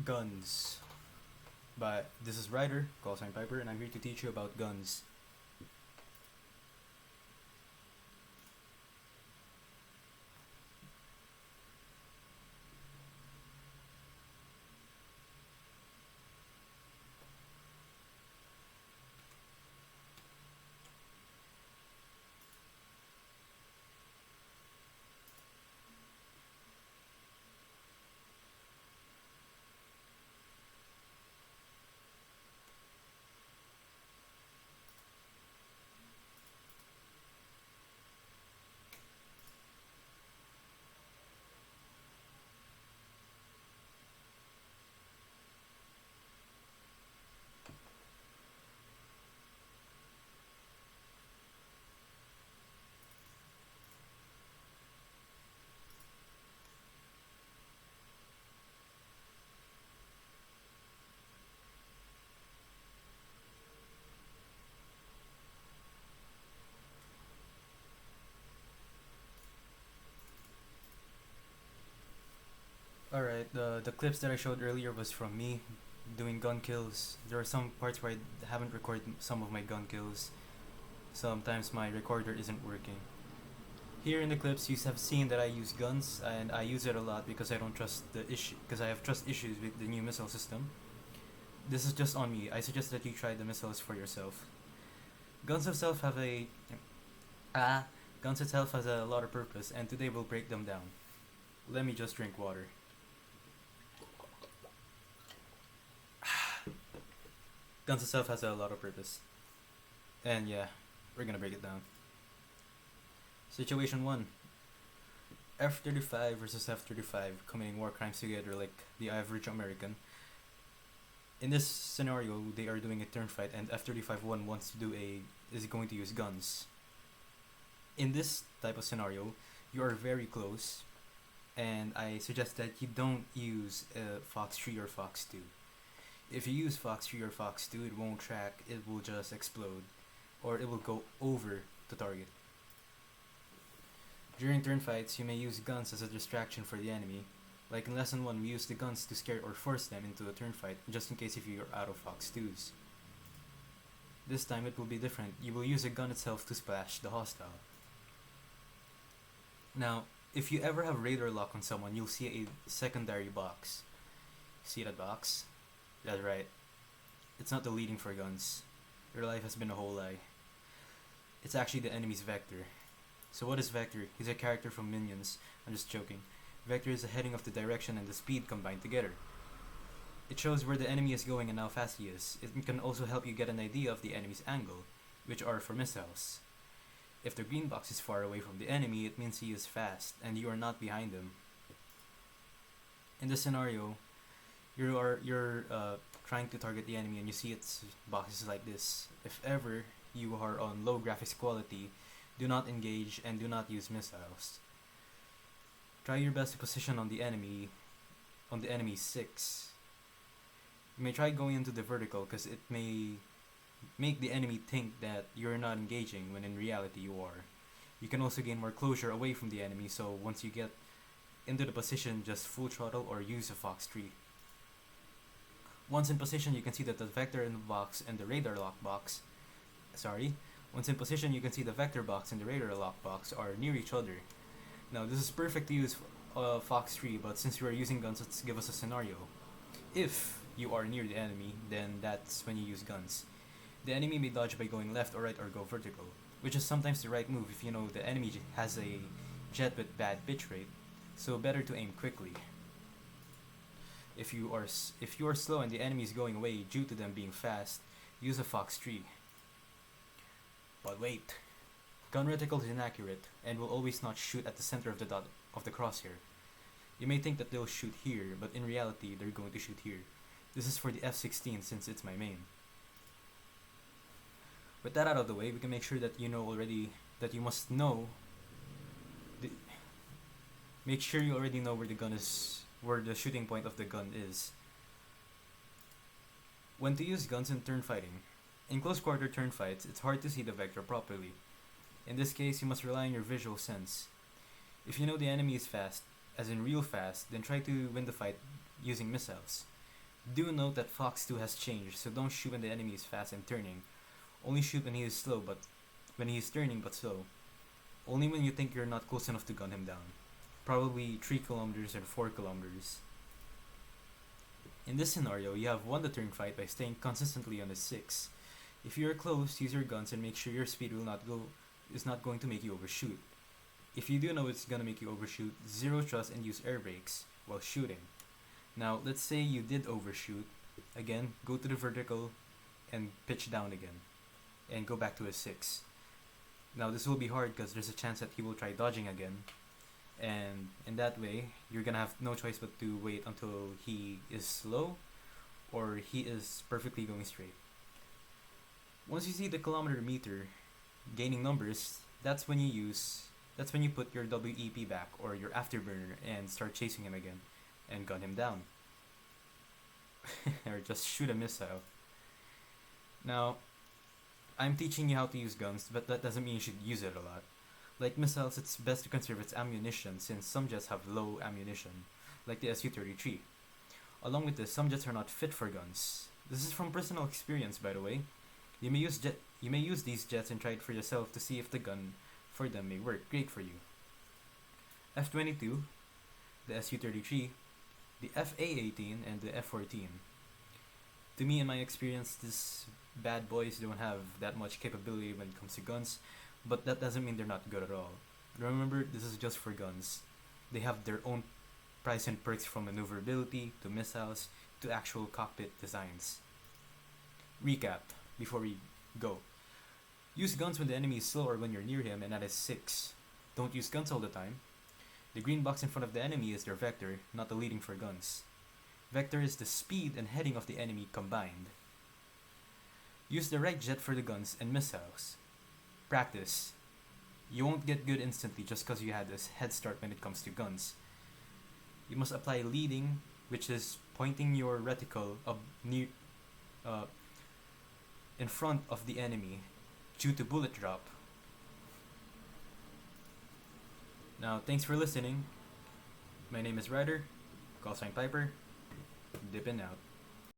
Guns. But this is Ryder, call sign Piper, and I'm here to teach you about guns. Alright, the clips that I showed earlier was from me doing gun kills. There are some parts where I haven't recorded some of my gun kills. Sometimes my recorder isn't working. Here in the clips, you have seen that I use guns, and I use it a lot because I don't trust the issue, because I have trust issues with the new missile system. This is just on me. I suggest that you try the missiles for yourself. Guns itself have a ah, guns itself has a lot of purpose, and today we'll break them down. Let me just drink water. Guns itself has a lot of purpose, and yeah, we're gonna break it down. Situation 1. F-35 versus F-35 committing war crimes together like the average American. In this scenario, they are doing a turn fight, and F-35-1 is going to use guns. In this type of scenario, you are very close, and I suggest that you don't use Fox 3 or Fox 2. If you use Fox 3 or Fox 2, it won't track, it will just explode, or it will go over the target. During turn fights, you may use guns as a distraction for the enemy. Like in lesson 1, we use the guns to scare or force them into a turn fight, just in case if you are out of Fox 2s. This time it will be different. You will use a gun itself to splash the hostile. Now, if you ever have radar lock on someone, you'll see a secondary box. See that box? That's right. It's not the leading for guns. Your life has been a whole lie. It's actually the enemy's vector. So what is Vector? He's a character from Minions. I'm just joking. Vector is the heading of the direction and the speed combined together. It shows where the enemy is going and how fast he is. It can also help you get an idea of the enemy's angle, which are for missiles. If the green box is far away from the enemy, it means he is fast, and you are not behind him. In this scenario, you're trying to target the enemy and you see its boxes like this. If ever you are on low graphics quality, do not engage and do not use missiles. Try your best to position on the enemy 6. You may try going into the vertical because it may make the enemy think that you're not engaging when in reality you are. You can also gain more closure away from the enemy, so once you get into the position, just full throttle or use a Fox 3. Once in position, you can see that the vector in the box and the radar lock box Once in position, you can see the vector box and the radar lock box are near each other. Now, this is perfect to use Fox 3, but since you are using guns, let's give us a scenario. If you are near the enemy, then that's when you use guns. The enemy may dodge by going left or right or go vertical, which is sometimes the right move if you know the enemy has a jet with bad pitch rate, so better to aim quickly. If you are slow and the enemy is going away due to them being fast, use a Fox 3. But wait, gun reticle is inaccurate and will always not shoot at the center of the dot of the crosshair. You may think that they'll shoot here, but in reality they're going to shoot here. This is for the F-16 since it's my main. With that out of the way, we can make sure that you know already that you must know. Make sure you already know where the shooting point of the gun is. When to use guns in turn fighting. In close quarter turn fights, it's hard to see the vector properly. In this case, you must rely on your visual sense. If you know the enemy is fast, as in real fast, then try to win the fight using missiles. Do note that Fox 2 has changed, so don't shoot when the enemy is fast and turning. Only shoot when he is slow, but when he is turning but slow. Only when you think you're not close enough to gun him down. Probably 3 kilometers or 4 kilometers. In this scenario, you have won the turn fight by staying consistently on a 6. If you are close, use your guns and make sure your speed is not going to make you overshoot. If you do know it's gonna make you overshoot, zero trust and use air brakes while shooting. Now, let's say you did overshoot. Again, go to the vertical and pitch down again. And go back to a 6. Now, this will be hard because there's a chance that he will try dodging again. And in that way, you're gonna have no choice but to wait until he is slow or he is perfectly going straight. Once you see the kilometer meter gaining numbers, that's when you put your WEP back or your afterburner and start chasing him again and gun him down. Or just shoot a missile. Now, I'm teaching you how to use guns, but that doesn't mean you should use it a lot. Like missiles, it's best to conserve its ammunition since some jets have low ammunition, like the Su-33. Along with this, some jets are not fit for guns. This is from personal experience, by the way. You may use these jets and try it for yourself to see if the gun for them may work great for you. F-22, the Su-33, the FA-18, and the F-14. To me, in my experience, these bad boys don't have that much capability when it comes to guns, but that doesn't mean they're not good at all. Remember, this is just for guns. They have their own price and perks from maneuverability to missiles to actual cockpit designs. Recap before we go. Use guns when the enemy is slow or when you're near him and at a 6. Don't use guns all the time. The green box in front of the enemy is their vector, not the leading for guns. Vector is the speed and heading of the enemy combined. Use the right jet for the guns and missiles. Practice. You won't get good instantly just because you had this head start when it comes to guns. You must apply leading, which is pointing your reticle up near, in front of the enemy due to bullet drop. Now, thanks for listening. My name is Ryder, call sign Piper, dipping out.